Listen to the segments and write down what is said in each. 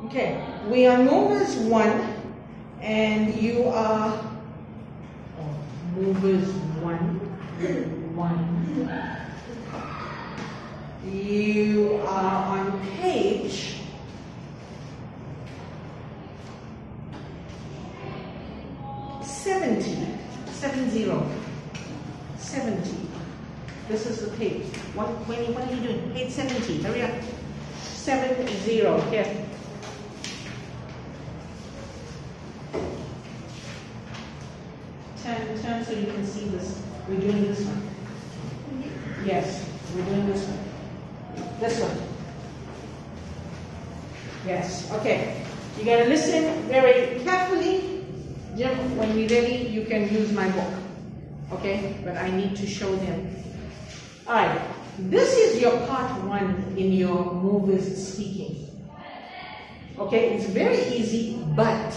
Okay, we are movers 1 and you are movers 1. You are on page 70. This is the page. What are you doing? Page 70. Hurry up. 70. Here. Turn so you can see this. We're doing this one. Yes, we're doing this one. This one. Yes, okay. You gotta listen very carefully. Jim, when we're ready, you can use my book. Okay, but I need to show them. Alright, this is your part 1 in your movers speaking. Okay, it's very easy, but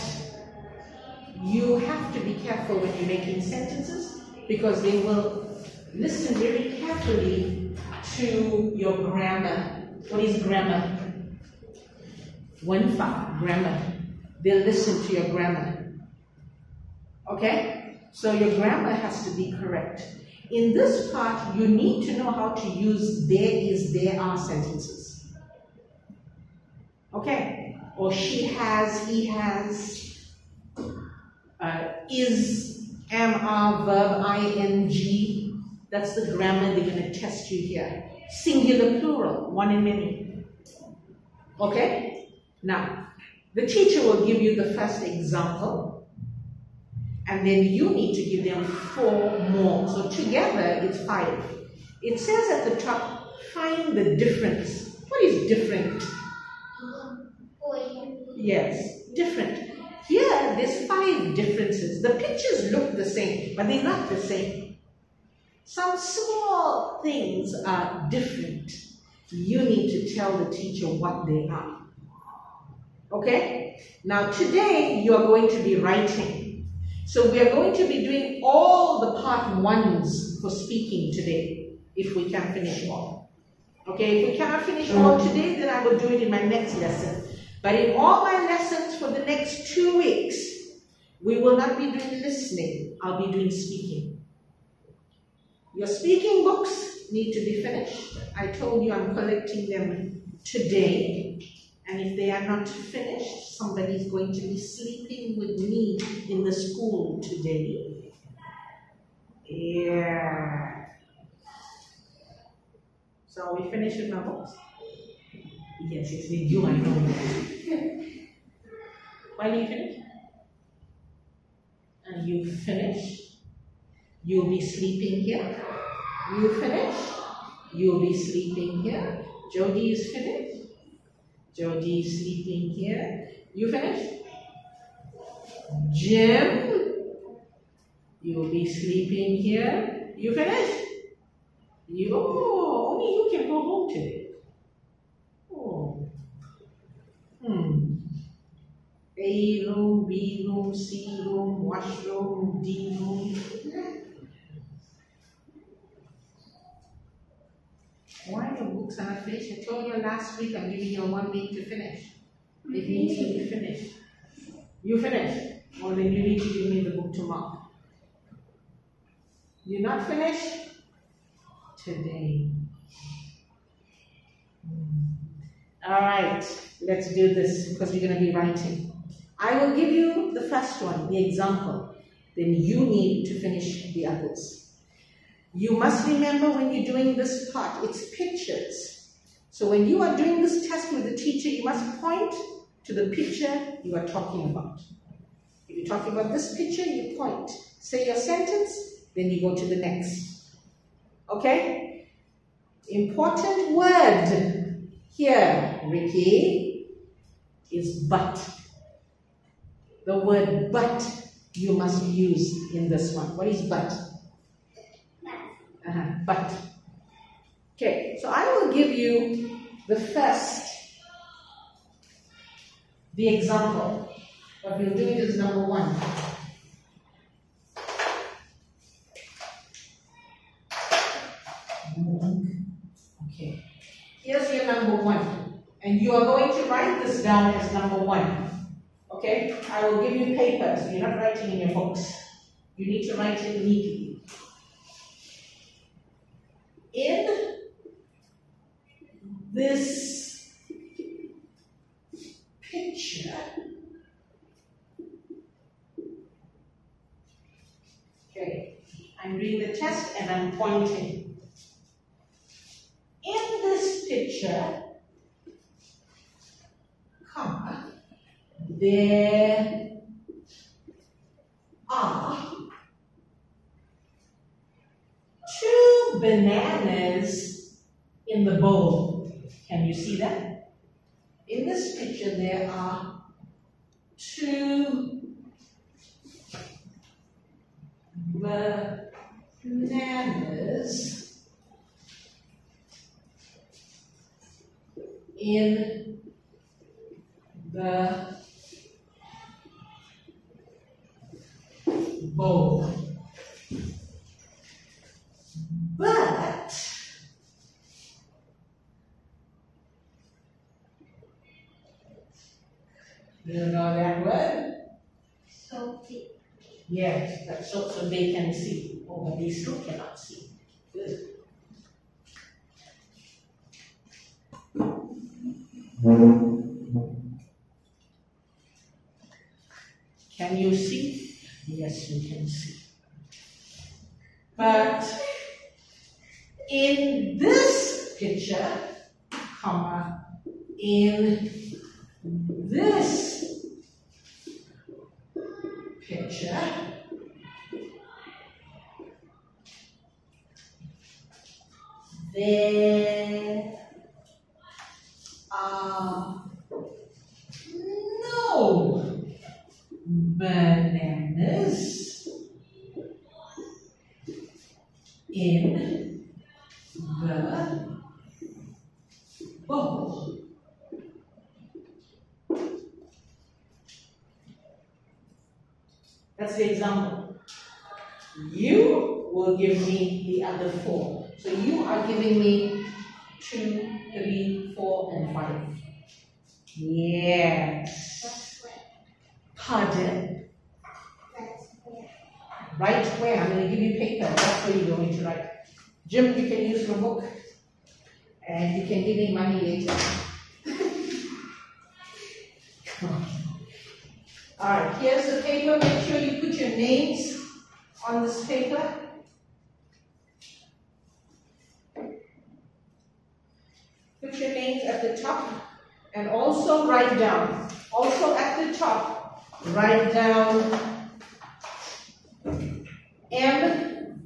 you have to be careful when you're making sentences because they will listen very carefully to your grammar. What is grammar? Grammar. They'll listen to your grammar. Okay? So your grammar has to be correct. In this part, you need to know how to use there is, there are sentences. Okay? Or she has, he has, is, am, are, verb, ing. That's the grammar they're going to test you here. Singular, plural, one and many. Okay? Now, the teacher will give you the first example, and then you need to give them 4 more. So together, it's 5. It says at the top, find the difference. What is different? Yes, different. Here, there's 5 differences. The pictures look the same, but they're not the same. Some small things are different. You need to tell the teacher what they are. Okay? Now today, you are going to be writing. So we are going to be doing all the part 1s for speaking today, if we can finish all. Okay? If we cannot finish all today, then I will do it in my next lesson. But in all my lessons for the next 2 weeks, we will not be doing listening. I'll be doing speaking. Your speaking books need to be finished. I told you I'm collecting them today. And if they are not finished, somebody is going to be sleeping with me in the school today. Yeah. So are we finished with my books? Yes, it's with you, I know. Wylie, you finished? And you finish. You'll be sleeping here. You finish. You'll be sleeping here. Jody is finished. Jody is sleeping here. You finish? Jim, you'll be sleeping here. You finish? Only you can go home today. A room, B room, C room, washroom, D room. Why your books are not finished? I told you last week I'm giving you 1 week to finish. It needs to be finished. You finished? Well, then you need to give me the book to mark. You're not finished? Today. Alright, let's do this because we're going to be writing. I will give you the first one, the example. Then you need to finish the others. You must remember when you're doing this part, it's pictures. So when you are doing this test with the teacher, you must point to the picture you are talking about. If you're talking about this picture, you point. Say your sentence, then you go to the next. Okay? Important word here, Ricky, is but. The word but you must use in this one. What is but? But. Okay, so I will give you the example. What we'll do is number 1. Okay, here's your number 1. And you are going to write this down as number 1. Okay? I will give you paper, so you're not writing in your books. You need to write it neatly. In this picture, okay, I'm doing the test and I'm pointing. In this picture, comma, there are 2 bananas in the bowl. Can you see that? In this picture, there are 2 bananas in the bowl. But you know that word? So big. Yes, that's so they can see. Oh, but they still cannot see. Good. Can you see? Yes, you can see. But in this picture, comma, in this picture, there are no bananas in the bowl. That's the example. You will give me the other 4. So you are giving me 2, 3, 4, and 5. Yes. That's where. Pardon? That's where. Write where? I'm going to give you paper. That's where you're going to write. Jim, you can use your book. And you can give me money later. Come on. Alright, here's the paper. Make sure you put your names on this paper. Put your names at the top and also write down. Also at the top, write down M1T1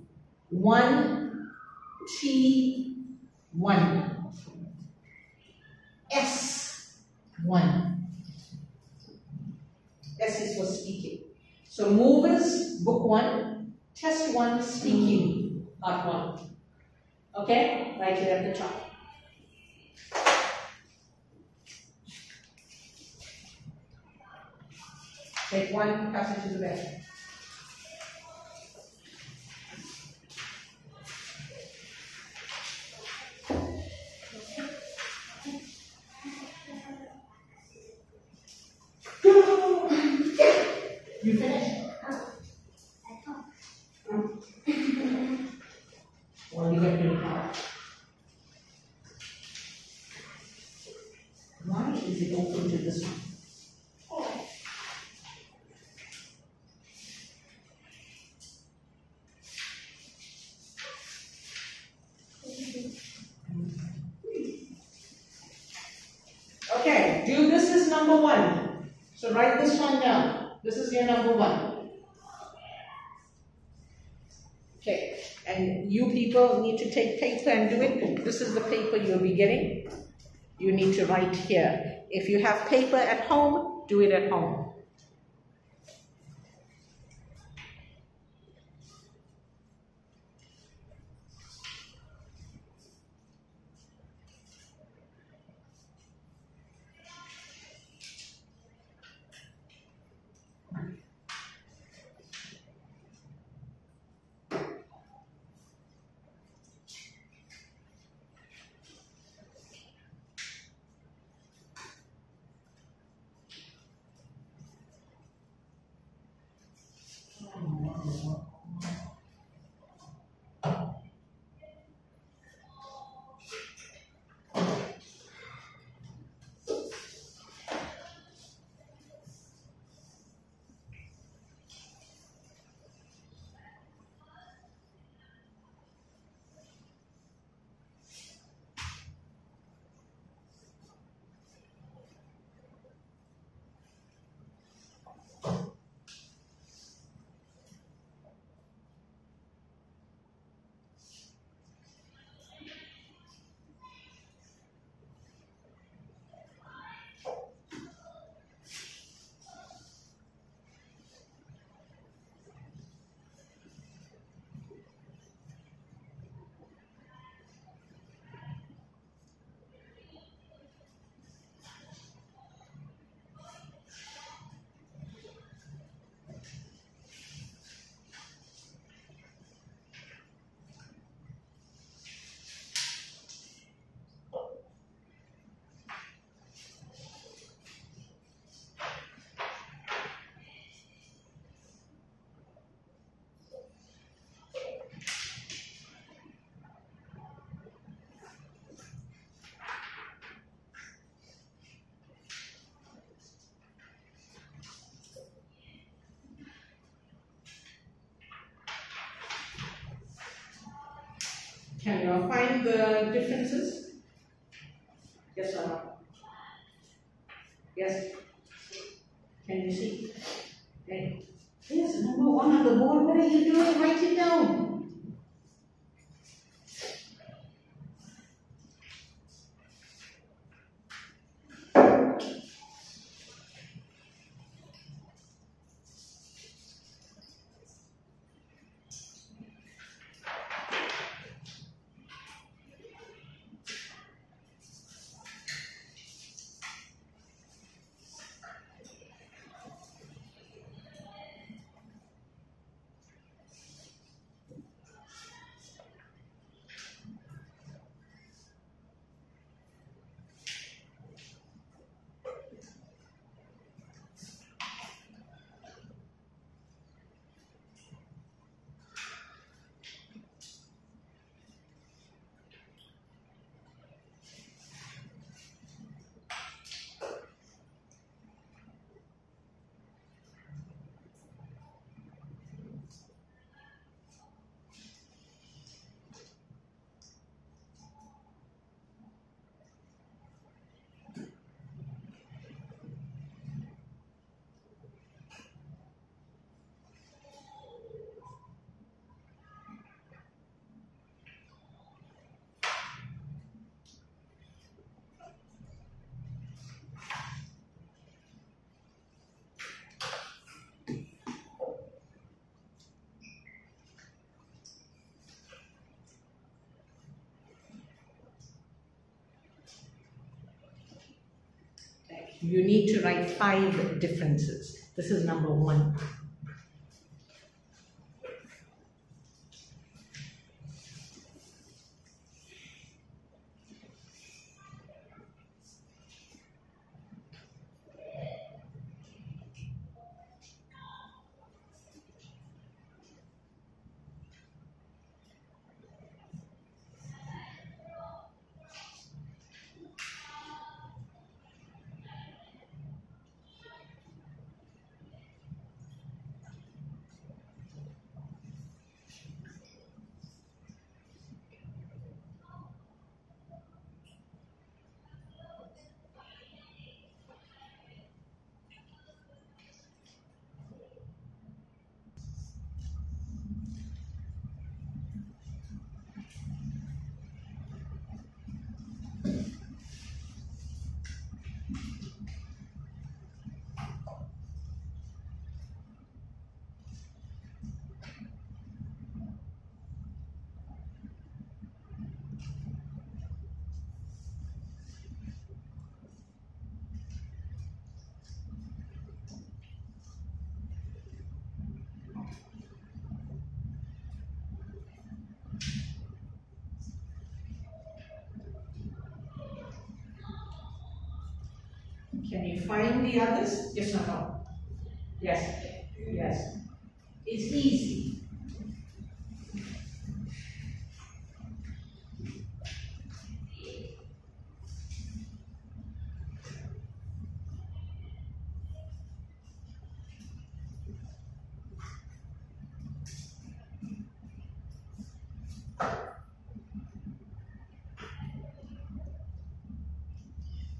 S1. S is for speaking. So movers, book 1, test 1, speaking, part 1. Okay? Write it at the top. Take 1, pass it to the back. You finished? Or you get to the car. Why is it open to this one? Okay, do this is number 1. So write this one down. This is your number 1. Okay, and you people need to take paper and do it. This is the paper you'll be getting. You need to write here. If you have paper at home, do it at home. Can you find the differences? Yes or no? Yes. Can you see? Okay. Here's number 1 on the board. What are you doing? Write it down. You need to write 5 differences. This is number 1. Can you find the others? Yes or no? Yes. Yes. It's easy.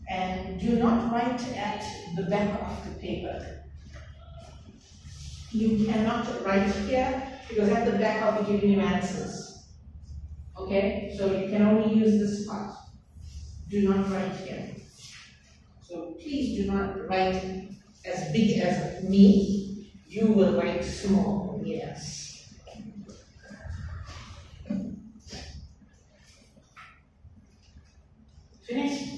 And do not write at the back of the paper. You cannot write here because at the back I'll be giving you answers. Okay? So you can only use this part. Do not write here. So please do not write as big as me. You will write small. Yes. Finish?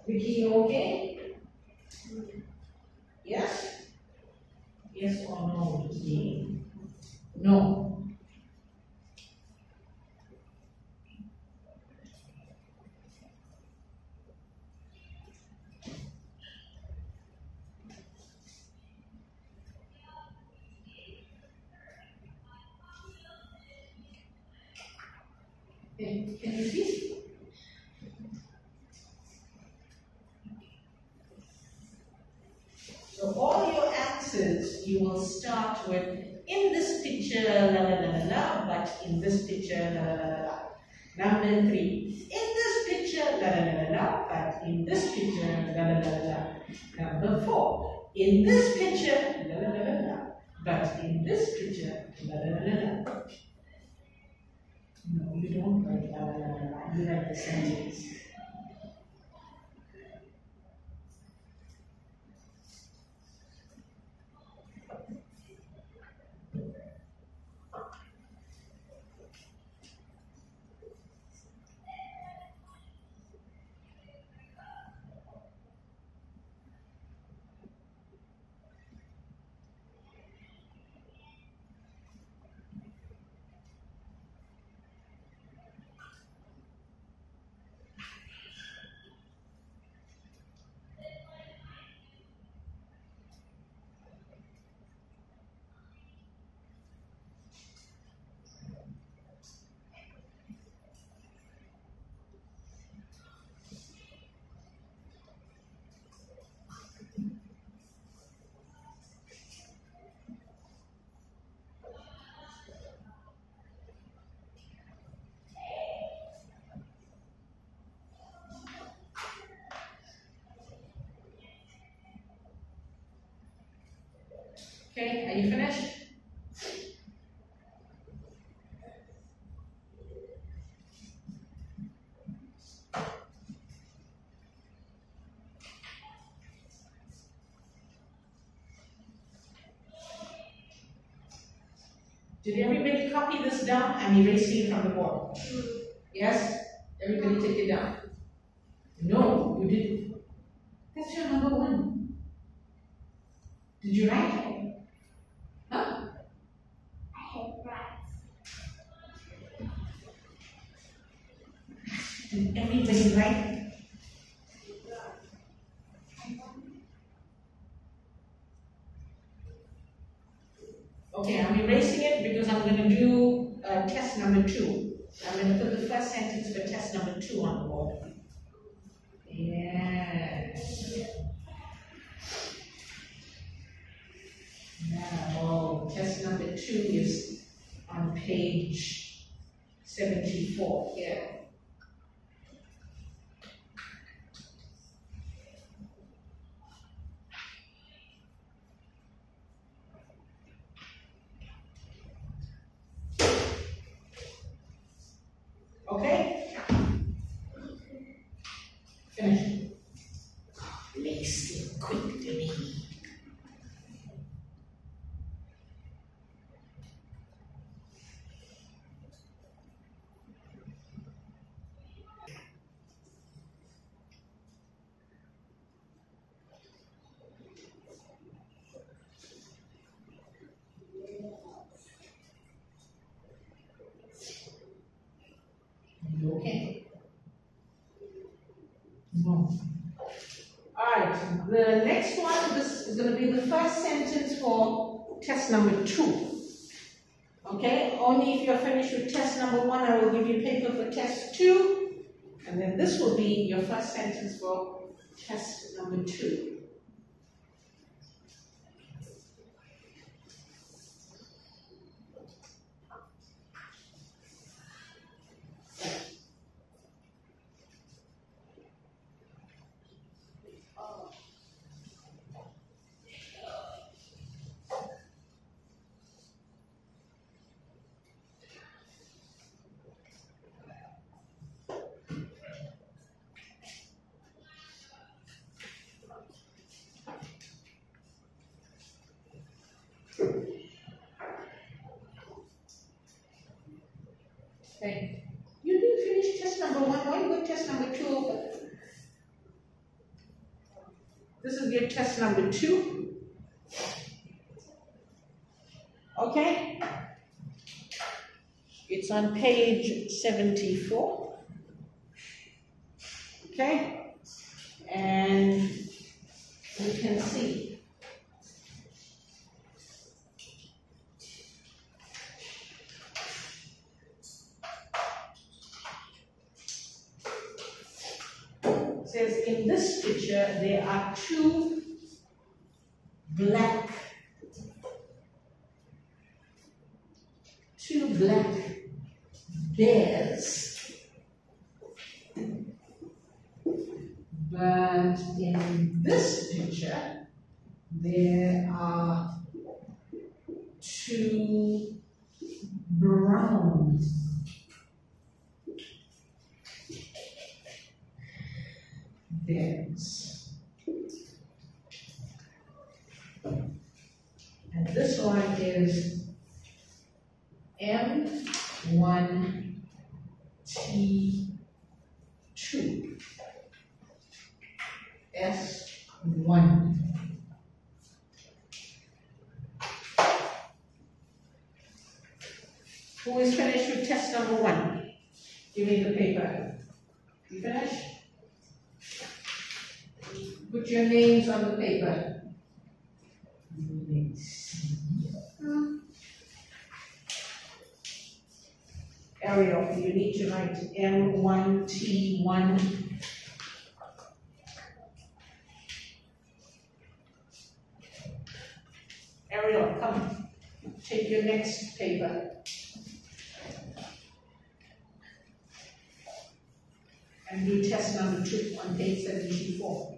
Vicky, you okay? Yes? Yes or no, Vicky? No. Can you see? So all your answers you will start with in this picture, la la la la la, but in this picture, la la la la la. Number 3, in this picture, la la la la la, but in this picture, la la la la la. Number 4, in this picture, la la la la la, but in this picture, la la la la la. No, you don't write la la la la la, you write the sentence. Okay, are you finished? Did everybody copy this down? I'm erasing it from the board. Yes? Everybody take it down. No, you didn't. That's your number 1. Did you write it? Huh? I have rights. Did everybody write? Okay, I'm erasing it because I'm going to do test number 2. I'm going to put the first sentence for test number 2 on the board. Yes. Now, test number 2 is on page 74 here. Okay? Finish. Lace it quickly. You okay? No. Alright, the next one, this is going to be the first sentence for test number 2. Okay, only if you're finished with test number 1, I will give you paper for test 2. And then this will be your first sentence for test number 2. your test number 2. Okay? It's on page 74. Okay? And you can see it says in this picture there are 2 black bears, but in this picture there are 2 brown bears. And this one is M1T2 S1. Who is finished with test number 1? Give me the paper. You finished? Put your names on the paper. Ariel, you need to write M1T1. Ariel, come. Take your next paper. And do test number 2 on page 74.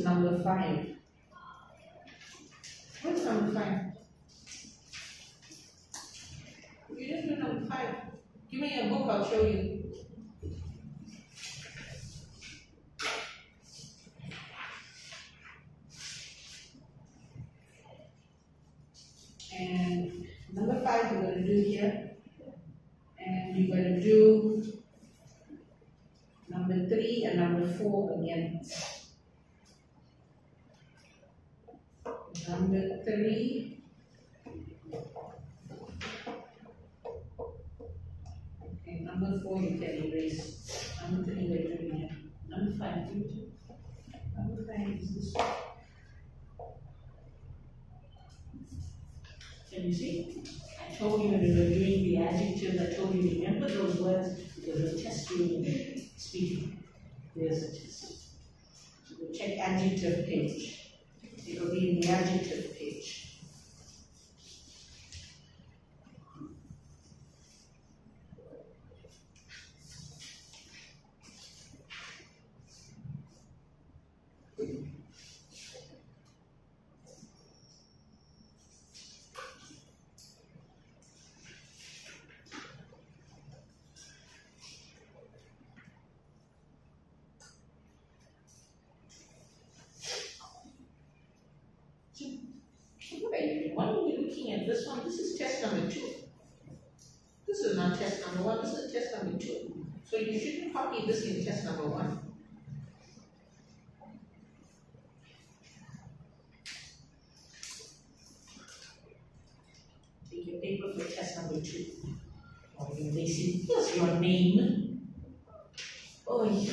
Number 5. What's number 5? You didn't do number 5. Give me your book, I'll show you. And number 5 we're going to do here. And you're going to do number 3 and number 4 again. Number 3. Okay, number 4 you can erase. Number 3 we're doing here. Number 5, number 5 is this one. Can you see? I told you when we were doing the adjectives, I told you remember those words because we'll test you in speaking. There's a test. So we'll check adjective page. It will be in the adjective page. Why are we looking at this one? This is test number 2. This is not test number 1, this is test number 2. So you shouldn't copy this in test number 1. Take your paper for test number 2. Oh, they say, here's your name. Oh, wait.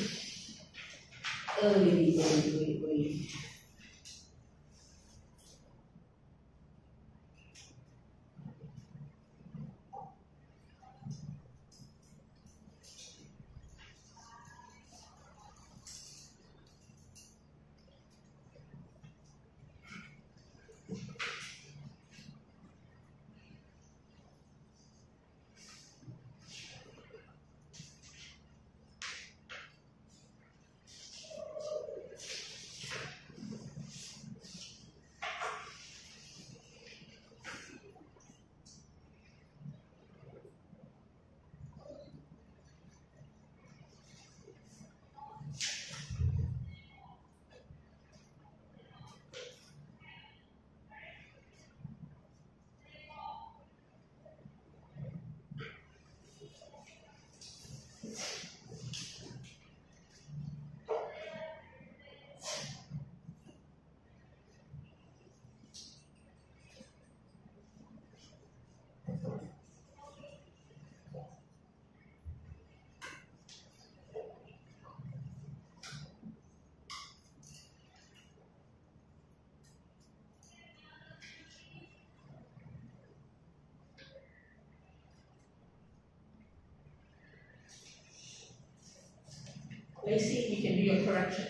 Let's see if we can do your correction.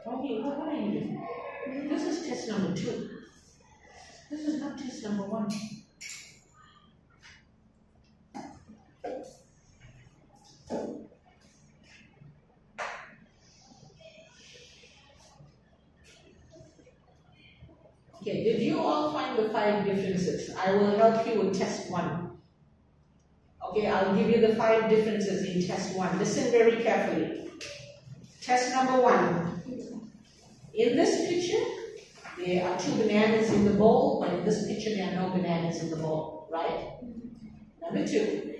Okay, what are you doing? This is test number 2. This is not test number 1. Okay, did you all find the 5 differences? I will help you with test 1. Okay, I'll give you the 5 differences in test 1. Listen very carefully. Test number 1. In this picture, there are 2 bananas in the bowl, but in this picture there are no bananas in the bowl, right? Number 2.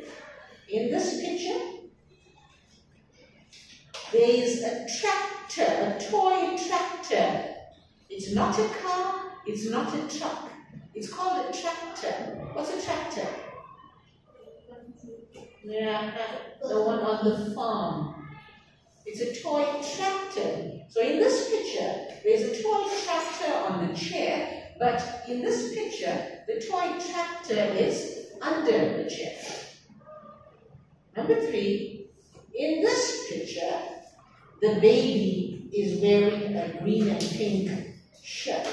In this picture, there is a tractor, a toy tractor. It's not a car, it's not a truck. It's called a tractor. What's a tractor? Yeah, the one on the farm. It's a toy tractor. So in this picture, there's a toy tractor on the chair, but in this picture, the toy tractor is under the chair. Number 3, in this picture, the baby is wearing a green and pink shirt.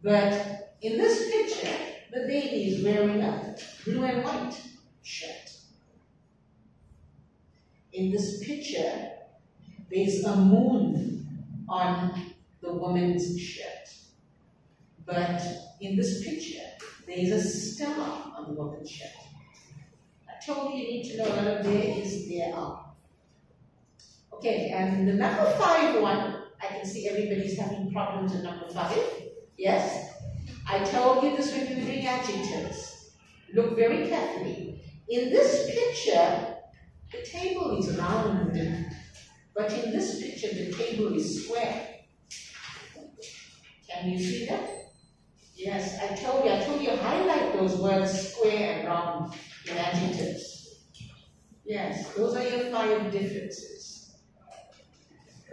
But in this picture, the baby is wearing a blue and white shirt. In this picture, there's a moon on the woman's shirt. But in this picture, there's a star on the woman's shirt. I told you need to know whether there is, there are. Okay, and the number 5 one, I can see everybody's having problems with number 5. Yes? I told you this when you were doing adjectives. Look very carefully. In this picture, the table is round. But in this picture, the table is square. Can you see that? Yes, I told you, highlight those words square and round in adjectives. Yes, those are your 5 differences.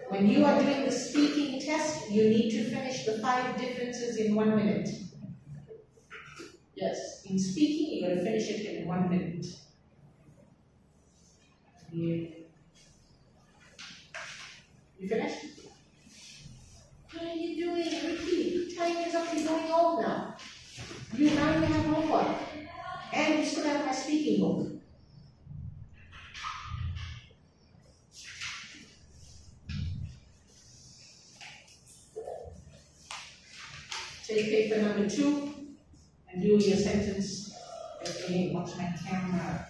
When you are doing the speaking test, you need to finish the 5 differences in 1 minute. Yes, in speaking, you're going to finish it in 1 minute. Yeah. You finished? What are you doing, Ricky? Time is up, you're going home now. You now you have homework. And you still have my speaking book. Take paper number 2 and do your sentence. Okay, watch my camera.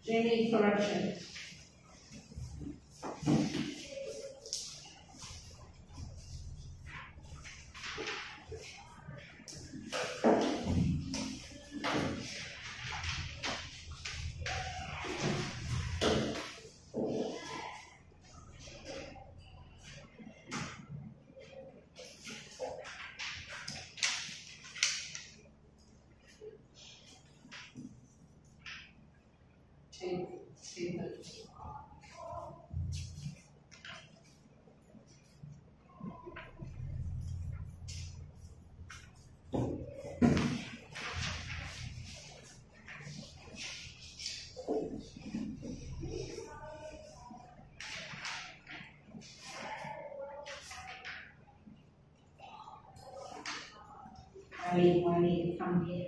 Jamie, correction. Wylie, come here.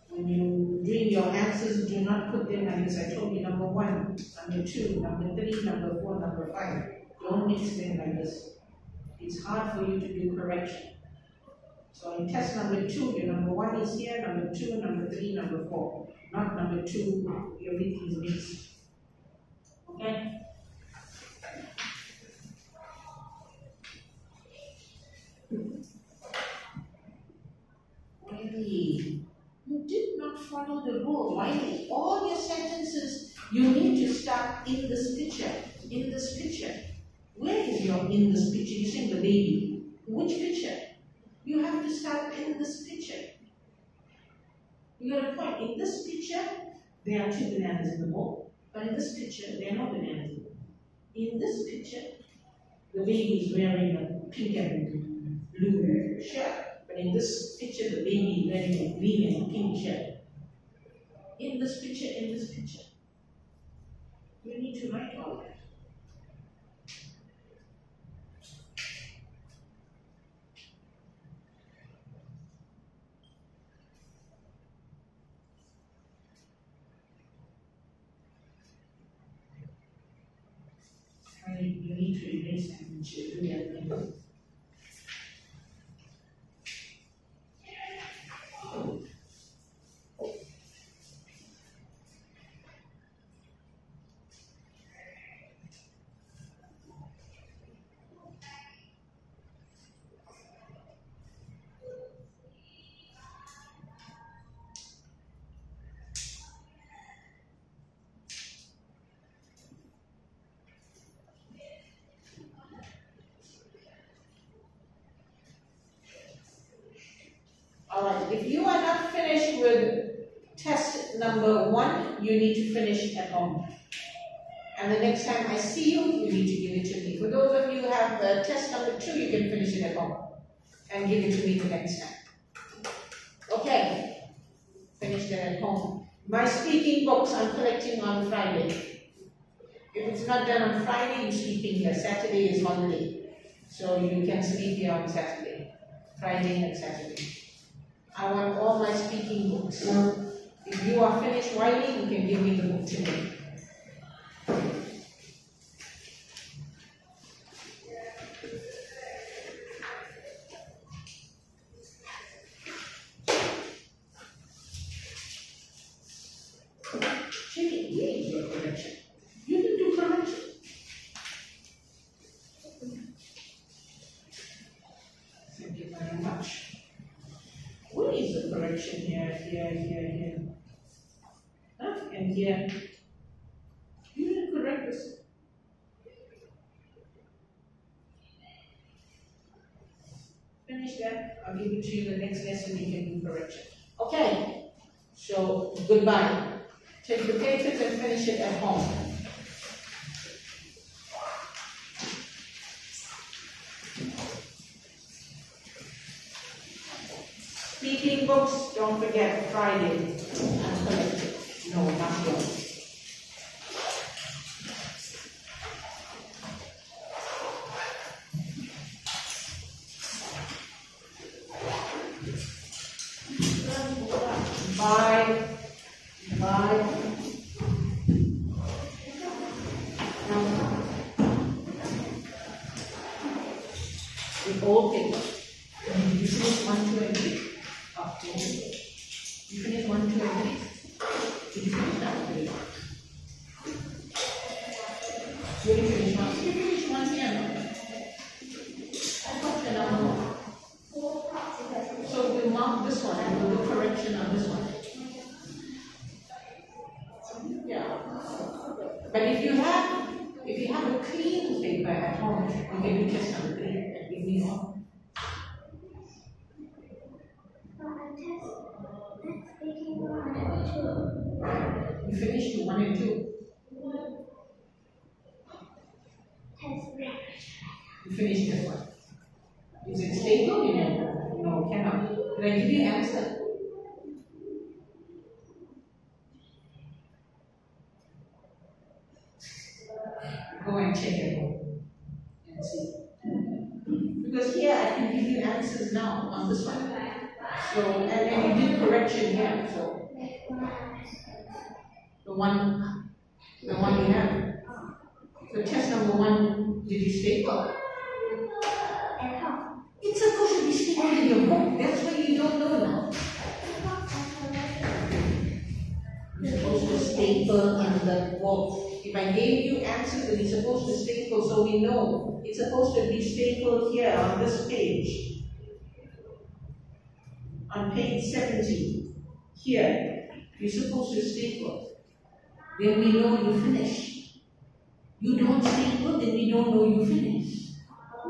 When you read your answers, do not put them like this. I told you number 1, number 2, number 3, number 4, number 5. Don't mix them like this. It's hard for you to do correction. So in test number 2, your number 1 is here, number 2, number 3, number 4. Not number 2, everything is mixed. Okay? Wylie, you did not follow the rule. Wylie, all your sentences, you need to start in this picture. In this picture. Where is your in this picture? You're saying the baby. Which picture? You have to start in this picture. You got a point. In this picture, there are 2 bananas in the bowl. But in this picture, there are no bananas in the bowl. In this picture, the baby is wearing a pink and blue shirt. But in this picture, the baby is wearing a green and pink shirt. In this picture, you need to write all that. You need to erase and do that. Alright, if you are not finished with test number you need to finish at home. And the next time I see you, you need to give it to me. For those of you who have test number 2, you can finish it at home and give it to me the next time. Okay, finish it at home. My speaking books I'm collecting on Friday. If it's not done on Friday, you're sleeping here. Saturday is holiday, so you can sleep here on Saturday, Friday and Saturday. I want all my speaking books. If you are finished, Wylie, you can give me the book today. Here. Huh? And here. You didn't correct this. Finish that. I'll give it to you the next lesson. You can do correction. Okay. So, goodbye. Take the papers and finish it at home. Speaking books, don't forget Friday and collect it. No, not yours. Bye. Bye. The old paper. You finish 1, 2, and 3. You finish 1, 2, and 3. Did you finish that? 3. You didn't finish 1. You finished 1 here. I got the number 1. So we'll mark this one and we'll do correction on this one. Yeah. But if you have a clean paper at home, you can do test number 3 and give me one. You finished 1 and 2. You finished this one. Is it stable? No, cannot. Did I give you an answer? Go and check it and see. Because here I can give you answers now on this one. So, and then you did correction here. So, the one you have. So test number 1, did you staple? It's supposed to be stapled in your book. That's why you don't know now. You're supposed to staple in the book. If I gave you answers, then you're supposed to staple so we know. It's supposed to be stapled here on this page. On page 70. Here. You're supposed to staple. Then we know you finish. You don't staple, then we don't know you finish.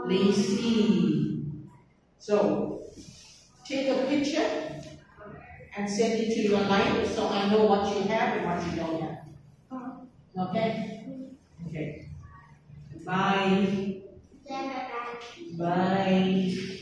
Lazy. So, take a picture and send it to your line so I know what you have and what you don't have. Okay? Okay. Bye. Bye.